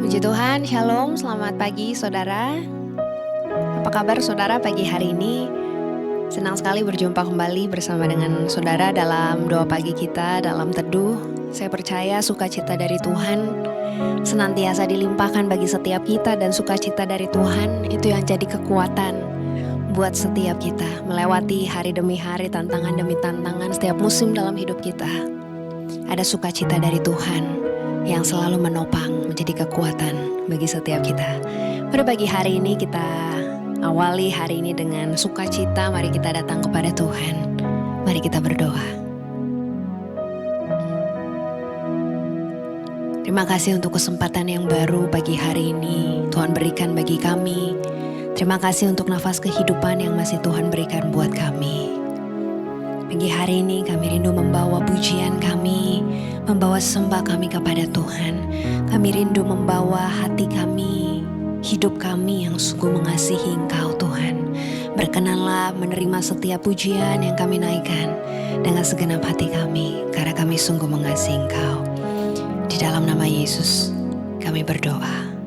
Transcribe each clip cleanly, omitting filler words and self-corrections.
Puji Tuhan, Shalom, selamat pagi saudara. Apa kabar saudara pagi hari ini? Senang sekali berjumpa kembali bersama dengan saudara dalam doa pagi kita, dalam teduh. Saya percaya sukacita dari Tuhan senantiasa dilimpahkan bagi setiap kita, dan sukacita dari Tuhan itu yang jadi kekuatan buat setiap kita melewati hari demi hari, tantangan demi tantangan, setiap musim dalam hidup kita. Ada sukacita dari Tuhan yang selalu menopang, menjadi kekuatan bagi setiap kita. Pada pagi hari ini kita awali hari ini dengan sukacita. Mari kita datang kepada Tuhan. Mari kita berdoa. Terima kasih untuk kesempatan yang baru pagi hari ini Tuhan berikan bagi kami. Terima kasih untuk nafas kehidupan yang masih Tuhan berikan buat kami. Pagi hari ini kami rindu membawa pujian kami, membawa sembah kami kepada Tuhan. Kami rindu membawa hati kami, hidup kami yang sungguh mengasihi Engkau Tuhan. Berkenanlah menerima setiap pujian yang kami naikkan dengan segenap hati kami, karena kami sungguh mengasihi Engkau. Di dalam nama Yesus kami berdoa.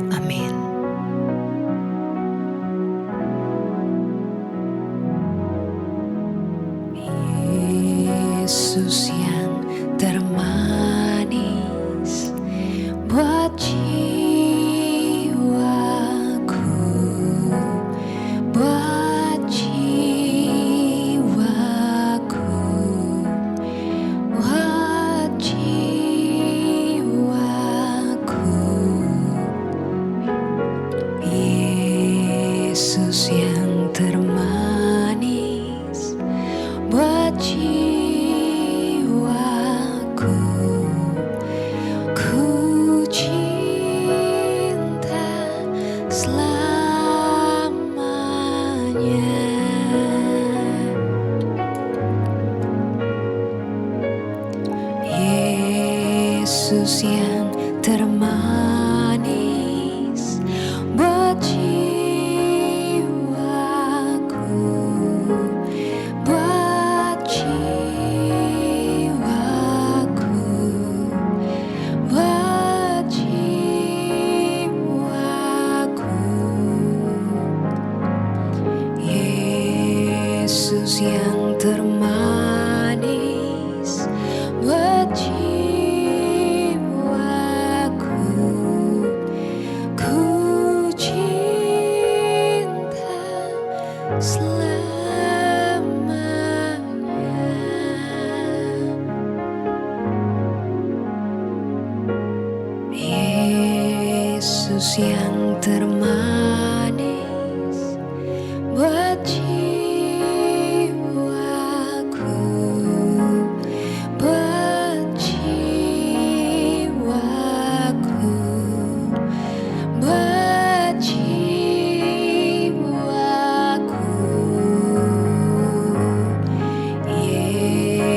Amin. Yesus yang termanis buat jiwaku, buat jiwaku, buat jiwaku. Yesus yang termanis buat jiwaku. Yesus yang termanis buat jiwaku, buat jiwaku, buat jiwaku. Yesus yang termanis buat jiwaku. Yesus yang termanis buat jiwaku, buat jiwaku, buat jiwaku.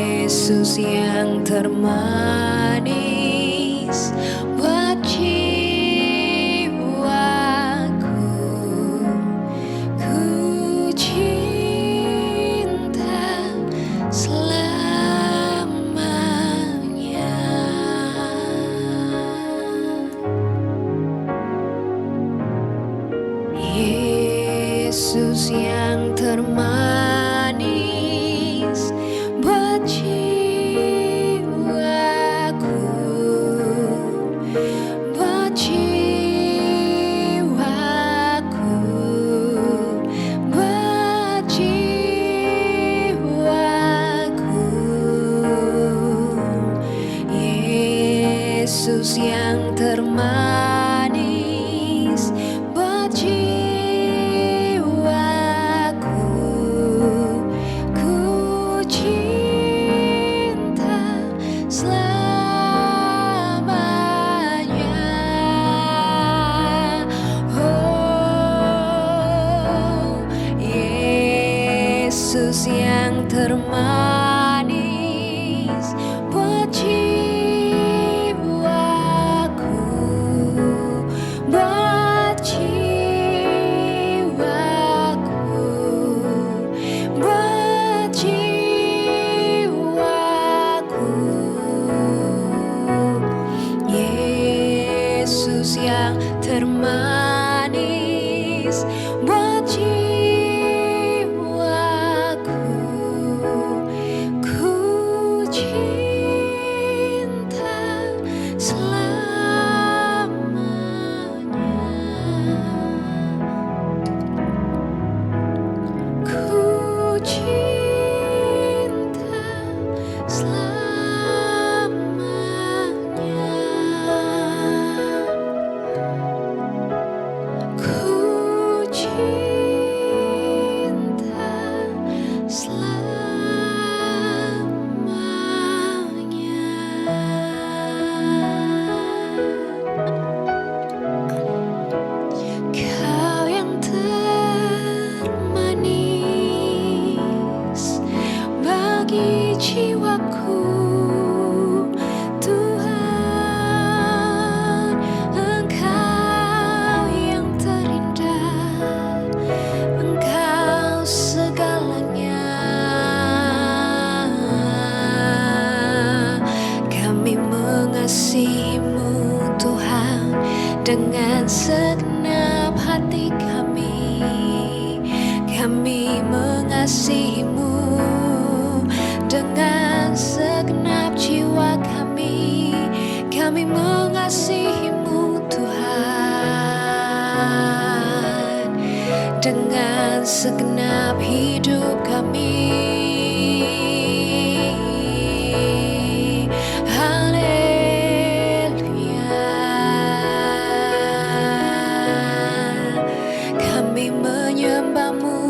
Yesus yang termanis buat jiwaku. Yesus yang termanis buat jiwaku, buat jiwaku, buat jiwaku. Yesus yang termanis buat jiwaku. Yesus yang termanis buat jiwaku, yang termanis buat jiwaku. Ku cinta selamanya. Ku cinta selamanya. Ku cinta selamanya. Kau yang termanis bagi jiwaku, Tuhan. Engkau yang terindah, Engkau segalanya. Kami mengasihi-Mu, Tuhan, dengan segenap hati kami. Kami mengasihi-Mu dengan segenap jiwa kami. Kami mengasihi-Mu, Tuhan, dengan segenap hidup kami. Kami menyembah-Mu,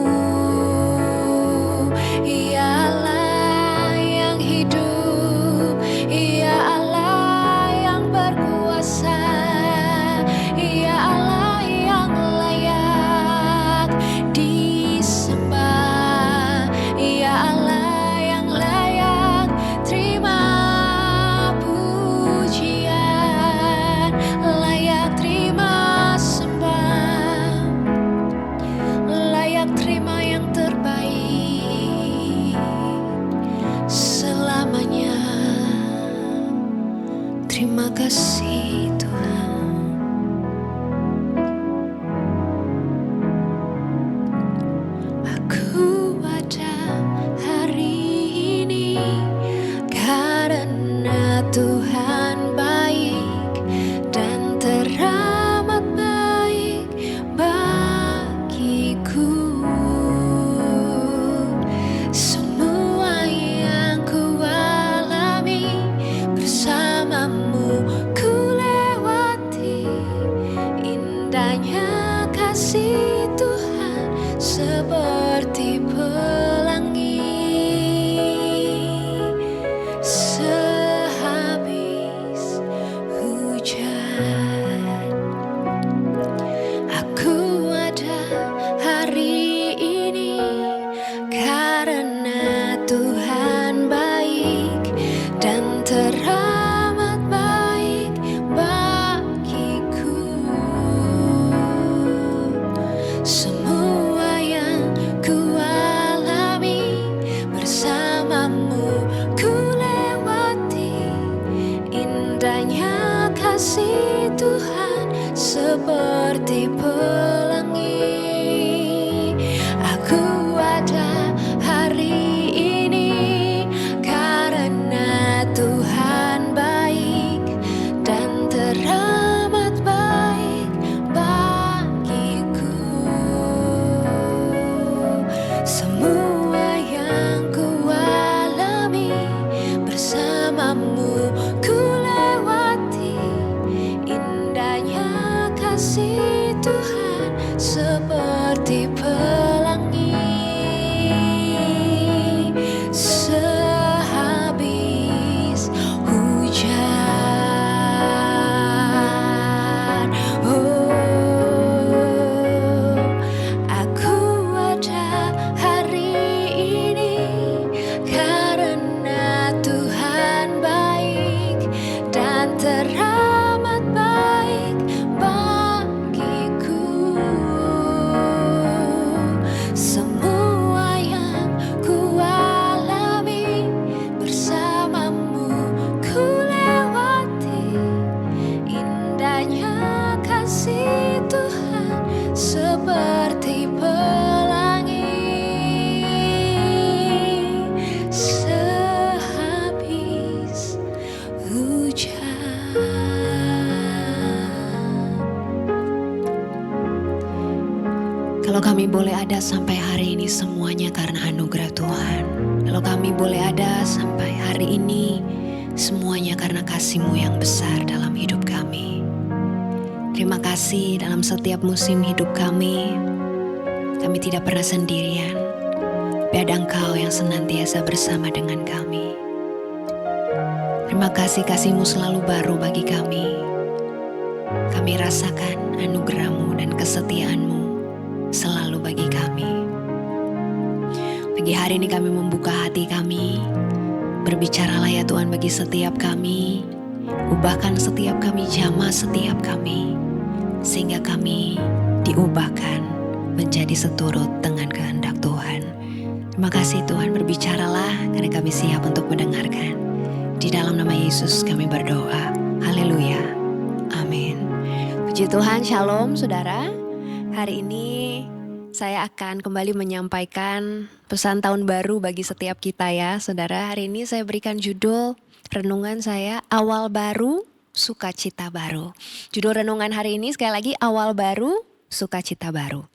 Ia Allah yang hidup, Ia Allah yang berkuasa, Ia Allah yang layak disembah, Ia Allah yang layak terima pujian, layak terima sembah, layak terima yang terbaik selamanya. Terima kasih, Tuhan. Aku ada hari ini karena Tuhan baik dan teramat baik bagiku. Semua yang ku alami bersama-Mu ku lewati. Indahnya kasih Tuhan seperti pelangi. Sehabis hujan, aku ada hari ini karena Tuhan baik dan teramat baik bagiku. Semua yang ku alami bersama-Mu ku lewati. Indahnya kasih Tuhan seperti pelangi. Aku ada hari ini karena Tuhan baik dan teramat baik bagiku. Semua yang ku alami bersama-Mu ku lewati. Indahnya kasih Tuhan seperti pelangi. Sehabis hujan, aku ada hari ini karena Tuhan baik dan teramat baik bagiku. seperti pelangi sehabis hujan. Kalau kami boleh ada sampai hari ini semuanya karena anugerah Tuhan. Kalau kami boleh ada sampai hari ini semuanya karena kasih-Mu yang besar dalam hidup kami. Terima kasih dalam setiap musim hidup kami tidak pernah sendirian. Tapi ada Engkau yang senantiasa bersama dengan kami. Terima kasih kasih-Mu selalu baru bagi kami. Kami rasakan anugerah-Mu dan kesetiaan-Mu selalu bagi kami. Pagi hari ini kami membuka hati kami. Berbicaralah ya Tuhan bagi setiap kami. Ubahkan setiap kami, jamah setiap kami. Sehingga kami diubahkan menjadi seturut dengan kehendak Tuhan. Terima kasih Tuhan, berbicaralah karena kami siap untuk mendengarkan. Di dalam nama Yesus kami berdoa. Haleluya. Amin. Puji Tuhan, shalom saudara. Hari ini saya akan kembali menyampaikan pesan tahun baru bagi setiap kita ya saudara. Hari ini saya berikan judul renungan saya, Awal Baru, Sukacita Baru. Judul renungan hari ini sekali lagi, Awal Baru, Sukacita Baru.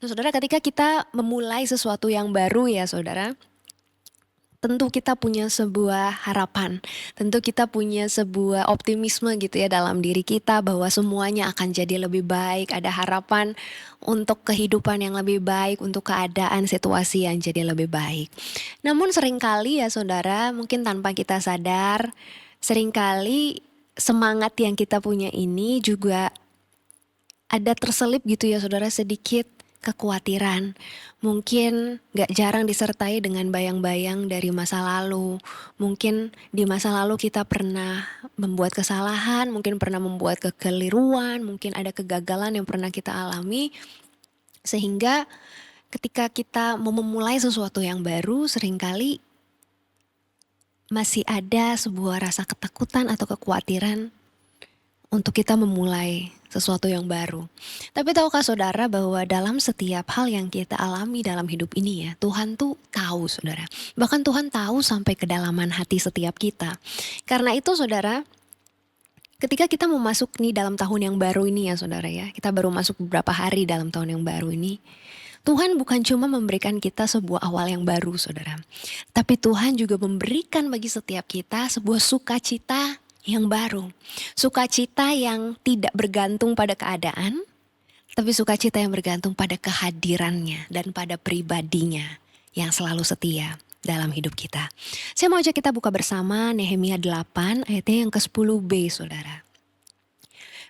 Nah saudara, ketika kita memulai sesuatu yang baru ya saudara, tentu kita punya sebuah harapan, tentu kita punya sebuah optimisme gitu ya dalam diri kita bahwa semuanya akan jadi lebih baik, ada harapan untuk kehidupan yang lebih baik, untuk keadaan situasi yang jadi lebih baik. Namun seringkali ya saudara, mungkin tanpa kita sadar, seringkali semangat yang kita punya ini juga ada terselip gitu ya saudara sedikit kekhawatiran. Mungkin gak jarang disertai dengan bayang-bayang dari masa lalu. Mungkin di masa lalu kita pernah membuat kesalahan, mungkin pernah membuat kekeliruan, mungkin ada kegagalan yang pernah kita alami. Sehingga ketika kita mau memulai sesuatu yang baru, seringkali masih ada sebuah rasa ketakutan atau kekhawatiran untuk kita memulai sesuatu yang baru. Tapi tahukah saudara bahwa dalam setiap hal yang kita alami dalam hidup ini ya, Tuhan tuh tahu saudara. Bahkan Tuhan tahu sampai kedalaman hati setiap kita. Karena itu saudara, ketika kita mau masuk nih dalam tahun yang baru ini ya saudara ya, kita baru masuk beberapa hari dalam tahun yang baru ini, Tuhan bukan cuma memberikan kita sebuah awal yang baru saudara, tapi Tuhan juga memberikan bagi setiap kita sebuah sukacita yang baru. Sukacita yang tidak bergantung pada keadaan, tapi sukacita yang bergantung pada kehadirannya dan pada pribadinya yang selalu setia dalam hidup kita. Saya mau ajak kita buka bersama Nehemia 8 ayatnya yang ke-10b saudara.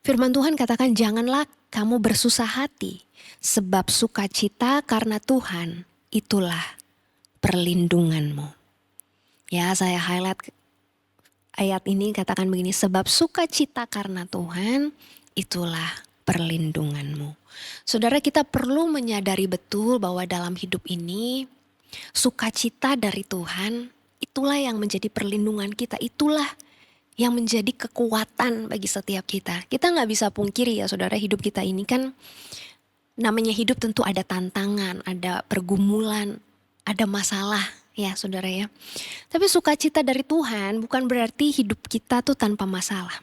Firman Tuhan katakan, janganlah kamu bersusah hati, sebab sukacita karena Tuhan itulah perlindunganmu. Ya, saya highlight ayat ini katakan begini, sebab sukacita karena Tuhan itulah perlindunganmu. Saudara, kita perlu menyadari betul bahwa dalam hidup ini sukacita dari Tuhan itulah yang menjadi perlindungan kita, itulah yang menjadi kekuatan bagi setiap kita. Kita gak bisa pungkiri ya saudara, hidup kita ini kan namanya hidup tentu ada tantangan, ada pergumulan, ada masalah ya saudara ya. Tapi sukacita dari Tuhan bukan berarti hidup kita tuh tanpa masalah.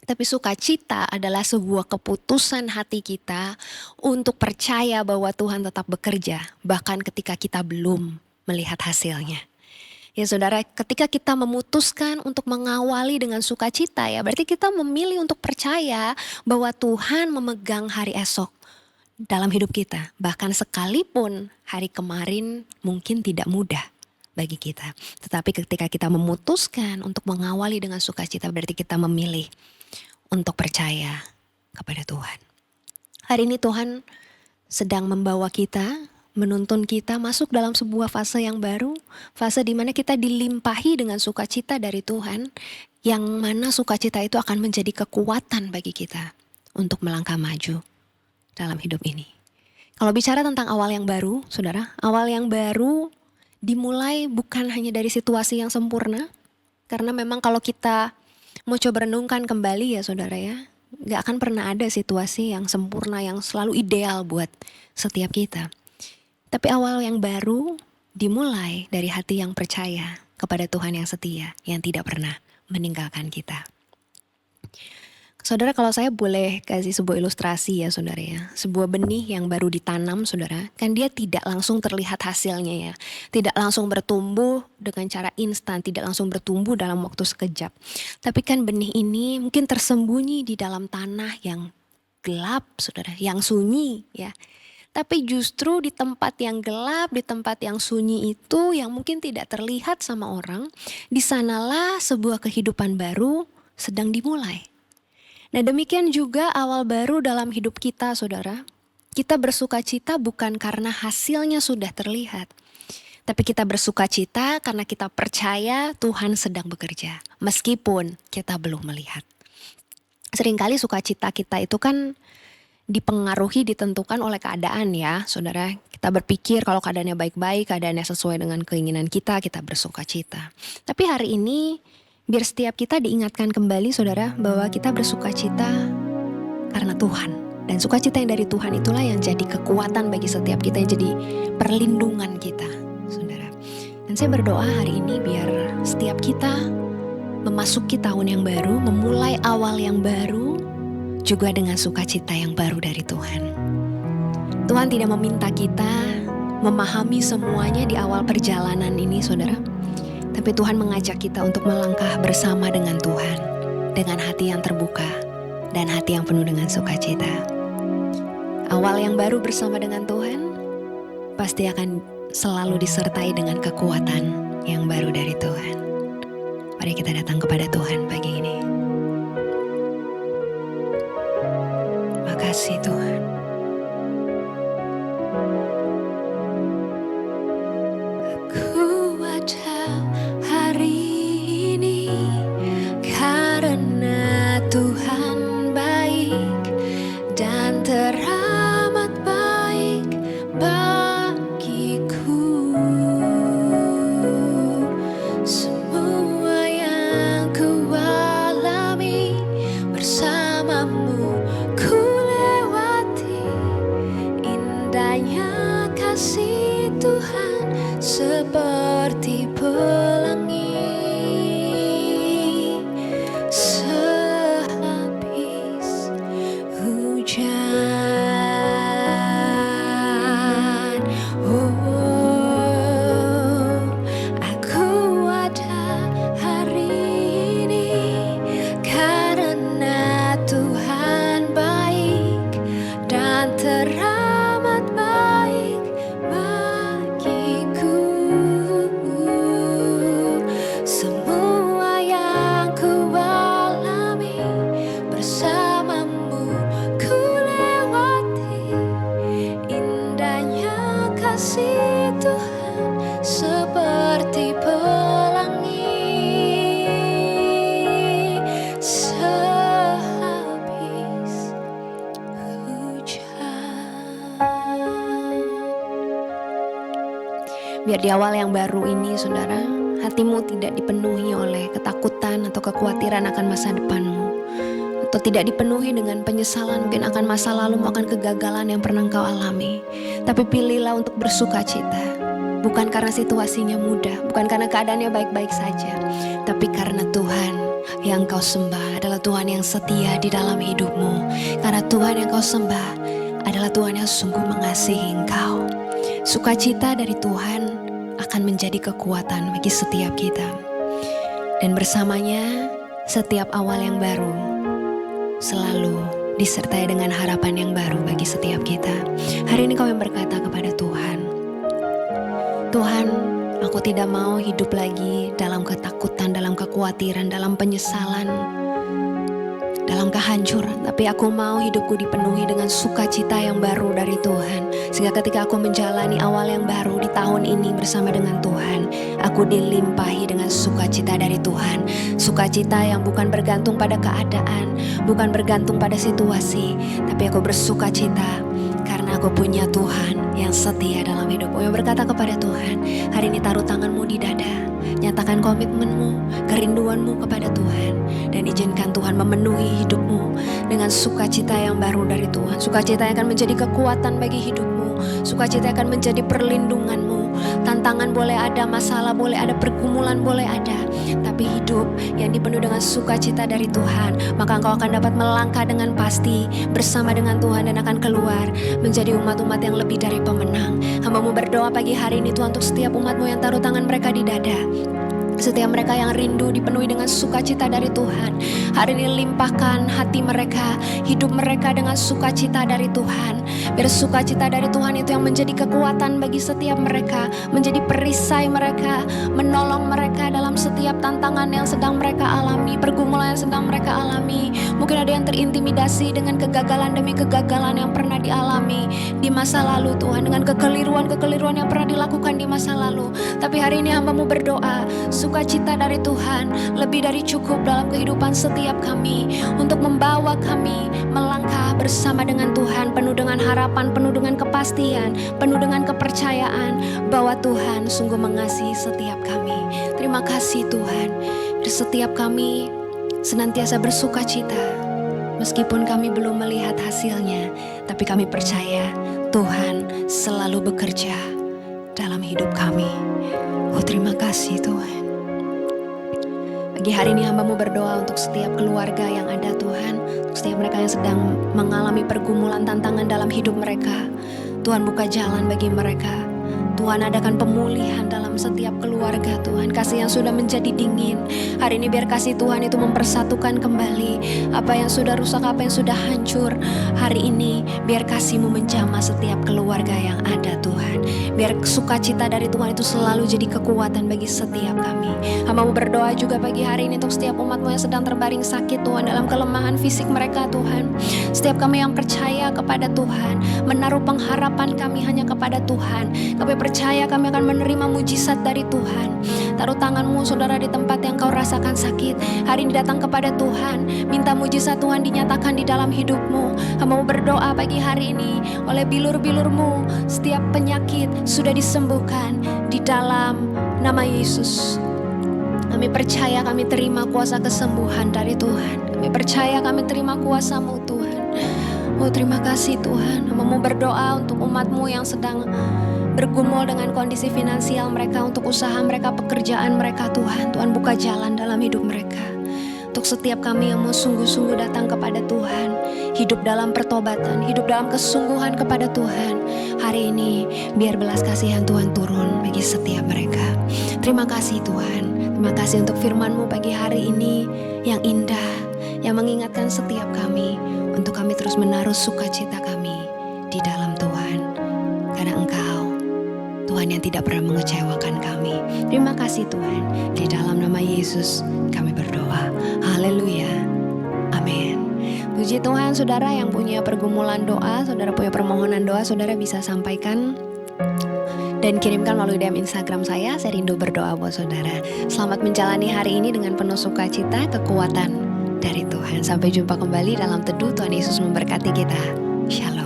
Tapi sukacita adalah sebuah keputusan hati kita untuk percaya bahwa Tuhan tetap bekerja bahkan ketika kita belum melihat hasilnya. Ya saudara, ketika kita memutuskan untuk mengawali dengan sukacita ya berarti kita memilih untuk percaya bahwa Tuhan memegang hari esok dalam hidup kita. Bahkan sekalipun hari kemarin mungkin tidak mudah bagi kita. Tetapi ketika kita memutuskan untuk mengawali dengan sukacita berarti kita memilih untuk percaya kepada Tuhan. Hari ini Tuhan sedang membawa kita, menuntun kita masuk dalam sebuah fase yang baru. Fase di mana kita dilimpahi dengan sukacita dari Tuhan. Yang mana sukacita itu akan menjadi kekuatan bagi kita untuk melangkah maju dalam hidup ini. Kalau bicara tentang awal yang baru, saudara, awal yang baru dimulai bukan hanya dari situasi yang sempurna. Karena memang kalau kita mau coba renungkan kembali ya saudara ya, Gak akan pernah ada situasi yang sempurna, yang selalu ideal buat setiap kita. Tapi awal yang baru dimulai dari hati yang percaya kepada Tuhan yang setia, yang tidak pernah meninggalkan kita. Saudara, kalau saya boleh kasih sebuah ilustrasi ya saudara ya. Sebuah benih yang baru ditanam saudara, kan dia tidak langsung terlihat hasilnya ya. Tidak langsung bertumbuh dengan cara instan, tidak langsung bertumbuh dalam waktu sekejap. Tapi kan benih ini mungkin tersembunyi di dalam tanah yang gelap saudara, yang sunyi ya. Tapi justru di tempat yang gelap, di tempat yang sunyi itu yang mungkin tidak terlihat sama orang, di sanalah sebuah kehidupan baru sedang dimulai. Nah demikian juga awal baru dalam hidup kita saudara. Kita bersukacita bukan karena hasilnya sudah terlihat. Tapi kita bersukacita karena kita percaya Tuhan sedang bekerja. Meskipun kita belum melihat. Seringkali sukacita kita itu kan dipengaruhi, ditentukan oleh keadaan ya saudara. Kita berpikir kalau keadaannya baik-baik, keadaannya sesuai dengan keinginan kita bersukacita. Tapi hari ini biar setiap kita diingatkan kembali saudara bahwa kita bersukacita karena Tuhan. Dan sukacita yang dari Tuhan itulah yang jadi kekuatan bagi setiap kita, yang jadi perlindungan kita saudara. Dan saya berdoa hari ini biar setiap kita memasuki tahun yang baru, memulai awal yang baru juga dengan sukacita yang baru dari Tuhan. Tuhan tidak meminta kita memahami semuanya di awal perjalanan ini saudara. Tapi Tuhan mengajak kita untuk melangkah bersama dengan Tuhan, dengan hati yang terbuka dan hati yang penuh dengan sukacita. Awal yang baru bersama dengan Tuhan pasti akan selalu disertai dengan kekuatan yang baru dari Tuhan. Mari kita datang kepada Tuhan pagi ini. Makasih Tuhan. Tuhan baik dan teramat baik bagiku. Semua yang ku alami bersamamu ku lewati. Indahnya kasih Tuhan seperti pelangi. Biar di awal yang baru ini saudara, hatimu tidak dipenuhi oleh ketakutan atau kekhawatiran akan masa depanmu. Atau tidak dipenuhi dengan penyesalan mungkin akan masa lalu, akan kegagalan yang pernah engkau alami. Tapi pilihlah untuk bersukacita. Bukan karena situasinya mudah, bukan karena keadaannya baik-baik saja. Tapi karena Tuhan yang kau sembah adalah Tuhan yang setia di dalam hidupmu. Karena Tuhan yang kau sembah adalah Tuhan yang sungguh mengasihi engkau. Sukacita dari Tuhan akan menjadi kekuatan bagi setiap kita. Dan bersamanya setiap awal yang baru selalu disertai dengan harapan yang baru bagi setiap kita. Hari ini kau yang berkata kepada Tuhan, Tuhan, aku tidak mau hidup lagi dalam ketakutan, dalam kekhawatiran, dalam penyesalan, dalam kehancuran. Tapi aku mau hidupku dipenuhi dengan sukacita yang baru dari Tuhan. Sehingga ketika aku menjalani awal yang baru di tahun ini bersama dengan Tuhan, aku dilimpahi dengan sukacita dari Tuhan. Sukacita yang bukan bergantung pada keadaan, bukan bergantung pada situasi, tapi aku bersukacita Karena aku punya Tuhan yang setia dalam hidupku. Yang berkata kepada Tuhan, hari ini taruh tanganmu di dada, nyatakan komitmenmu, kerinduanmu kepada Tuhan, dan izinkan Tuhan memenuhi hidupmu dengan sukacita yang baru dari Tuhan. Sukacita yang akan menjadi kekuatan bagi hidupmu, sukacita yang akan menjadi perlindunganmu. Tantangan boleh ada, masalah boleh ada, pergumulan boleh ada, tapi hidup yang dipenuhi dengan sukacita dari Tuhan, maka engkau akan dapat melangkah dengan pasti bersama dengan Tuhan dan akan keluar menjadi umat-umat yang lebih dari pemenang. Hamba-Mu berdoa pagi hari ini Tuhan untuk setiap umat-Mu yang taruh tangan mereka di dada. Setiap mereka yang rindu dipenuhi dengan sukacita dari Tuhan, hari ini limpahkan hati mereka, hidup mereka dengan sukacita dari Tuhan. Biar sukacita dari Tuhan itu yang menjadi kekuatan bagi setiap mereka, menjadi perisai mereka, menolong mereka dalam setiap tantangan yang sedang mereka alami, pergumulan yang sedang mereka alami. Mungkin ada yang terintimidasi dengan kegagalan demi kegagalan yang pernah dialami di masa lalu Tuhan, dengan kekeliruan-kekeliruan yang pernah dilakukan di masa lalu. Tapi hari ini hamba-Mu berdoa, sukacita dari Tuhan lebih dari cukup dalam kehidupan setiap kami, untuk membawa kami melangkah bersama dengan Tuhan, penuh dengan harapan, penuh dengan kepastian, penuh dengan kepercayaan bahwa Tuhan sungguh mengasihi setiap kami. Terima kasih Tuhan, setiap kami senantiasa bersukacita meskipun kami belum melihat hasilnya, tapi kami percaya Tuhan selalu bekerja dalam hidup kami. Oh, terima kasih Tuhan. Pagi hari ini hamba-Mu berdoa untuk setiap keluarga yang ada Tuhan, untuk setiap mereka yang sedang mengalami pergumulan tantangan dalam hidup mereka. Tuhan buka jalan bagi mereka. Tuhan adakan pemulihan dalam setiap keluarga Tuhan. Kasih yang sudah menjadi dingin, hari ini biar kasih Tuhan itu mempersatukan kembali apa yang sudah rusak, apa yang sudah hancur. Hari ini biar kasih-Mu menjamah setiap keluarga yang ada Tuhan. Biar sukacita dari Tuhan itu selalu jadi kekuatan bagi setiap kami. Hamba-Mu berdoa juga pagi hari ini untuk setiap umat-Mu yang sedang terbaring sakit Tuhan, dalam kelemahan fisik mereka Tuhan. Setiap kami yang percaya kepada Tuhan, menaruh pengharapan kami hanya kepada Tuhan, kami percaya kami akan menerima mujizat dari Tuhan. Taruh tanganmu saudara di tempat yang kau rasakan sakit, hari ini datang kepada Tuhan, minta mujizat Tuhan dinyatakan di dalam hidupmu. Hamba-Mu berdoa pagi hari ini, oleh bilur-bilur-Mu setiap penyakit sudah disembuhkan di dalam nama Yesus. Kami percaya kami terima kuasa kesembuhan dari Tuhan. Kami percaya kami terima kuasa-Mu Tuhan. Oh, terima kasih Tuhan. Hamba-Mu berdoa untuk umat-Mu yang sedang bergumul dengan kondisi finansial mereka, untuk usaha mereka, pekerjaan mereka Tuhan. Tuhan buka jalan dalam hidup mereka. Untuk setiap kami yang mau sungguh-sungguh datang kepada Tuhan, hidup dalam pertobatan, hidup dalam kesungguhan kepada Tuhan, hari ini biar belas kasihan Tuhan turun bagi setiap mereka. Terima kasih Tuhan. Terima kasih untuk firman-Mu pagi hari ini yang indah, yang mengingatkan setiap kami untuk kami terus menaruh sukacita kami di dalam Tuhan, karena Engkau Tuhan yang tidak pernah mengecewakan kami. Terima kasih Tuhan. Di dalam nama Yesus kami berdoa. Haleluya. Amin. Puji Tuhan, saudara yang punya pergumulan doa, saudara punya permohonan doa, saudara bisa sampaikan dan kirimkan melalui DM Instagram saya rindu berdoa buat saudara. Selamat menjalani hari ini dengan penuh sukacita, kekuatan dari Tuhan. Sampai jumpa kembali dalam teduh. Tuhan Yesus memberkati kita. Shalom.